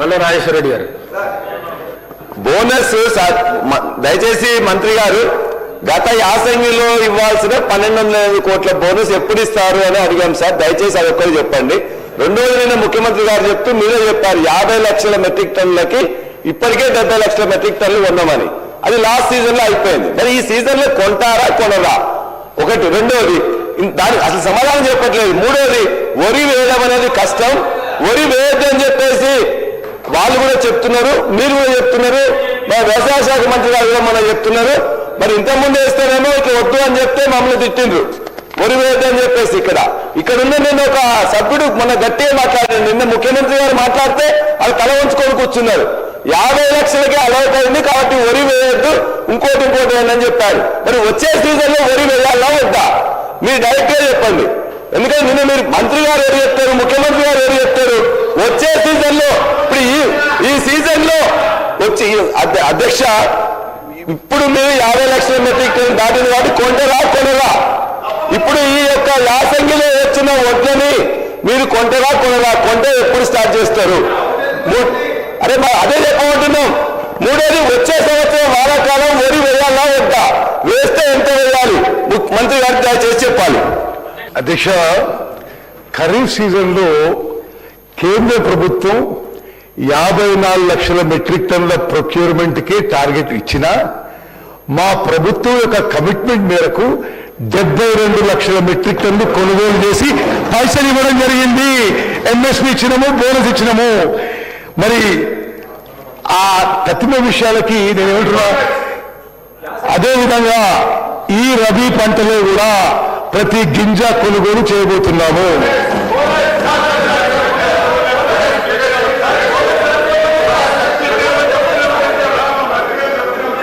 మల్ల రాజేశ్వర రెడ్డి గారు బోనస్ దయచేసి మంత్రి గారు గత యాసంగిలో ఇవ్వాల్సిన 1200 కోట్ల బోనస్ ఎప్పుడు ఇస్తారు అని అడిగాం సార్. దయచేసి అది ఒక్కరు చెప్పండి. రెండోది నిన్న ముఖ్యమంత్రి గారు చెప్తూ మీరే చెప్పారు 50 లక్షల మెట్రిక్ టన్నులకి ఇప్పటికే 70 లక్షల మెట్రిక్ టన్నులు కొన్నామని. అది లాస్ట్ సీజన్ లో అయిపోయింది. మరి ఈ సీజన్ లో కొంటారా కొనరా ఒకటి. రెండోది దానికి అసలు సమాధానం చెప్పట్లేదు. మూడోది వరి వేయడం అనేది కష్టం, వరి వేయద్దు అని చెప్పేసి వాళ్ళు కూడా చెప్తున్నారు, మీరు కూడా చెప్తున్నారు, మా వ్యవసాయ శాఖ మంత్రి గారు కూడా మనం చెప్తున్నారు. మరి ఇంతకుముందు వేస్తేనేమో ఇట్లా వద్దు అని చెప్తే మమ్మల్ని తిట్టిండ్రు వరి వేయద్దు అని చెప్పేసి. ఇక్కడ ఉన్న నేను ఒక సభ్యుడు మొన్న గట్టిగా మాట్లాడాను. నిన్న ముఖ్యమంత్రి గారు మాట్లాడితే వాళ్ళు తల ఉంచుకొని కూర్చున్నారు. 50 లక్షలకే అలౌట్ అయింది కాబట్టి వరి వేయద్దు, ఇంకోటి అని చెప్పారు. మరి వచ్చే సీజన్ లో వరి వేయాలా వద్దా మీరు డైరెక్ట్ గా చెప్పండి. ఎందుకంటే నిన్న మీరు మంత్రి గారు ఎవరు చెప్తారు, ముఖ్యమంత్రి గారు ఎవరు చెప్తారు. వచ్చే సీజన్ లో ఇప్పుడు ఈ సీజన్ లో వచ్చి అధ్యక్ష ఇప్పుడు మీరు 50 లక్షల మెట్రిక్ టన్ దాటిన వాటి కొంటరా కొనరా. ఇప్పుడు ఈ యొక్క యాసంగిలో వచ్చిన వడ్లని మీరు కొంటరా కొనరా, కొంటే ఎప్పుడు స్టార్ట్ చేస్తారు? అరే అదే చెప్పమంటున్నాం. మూడోది వచ్చే సంవత్సరం వానాకాలం వరి వేయాలా వద్దా, వేస్తే ఎంత వేయాలి మంత్రి గారు దయచేసి చెప్పాలి. అధ్యక్ష, ఖరీఫ్ సీజన్ లో కేంద్ర ప్రభుత్వం 54 లక్షల మెట్రిక్ టన్నుల ప్రొక్యూర్మెంట్ కి టార్గెట్ ఇచ్చినా మా ప్రభుత్వం యొక్క కమిట్మెంట్ మేరకు 72 లక్షల మెట్రిక్ టన్ను కొనుగోలు చేసి పైసలు ఇవ్వడం జరిగింది. ఎంఎస్పీ ఇచ్చినాము, బోనస్ ఇచ్చినాము. మరి ఆ తత్తిమ విషయాలకి నేనేమంటున్నా, అదేవిధంగా ఈ రబీ పంటలో కూడా ప్రతి గింజ కొనుగోలు చేయబోతున్నాము.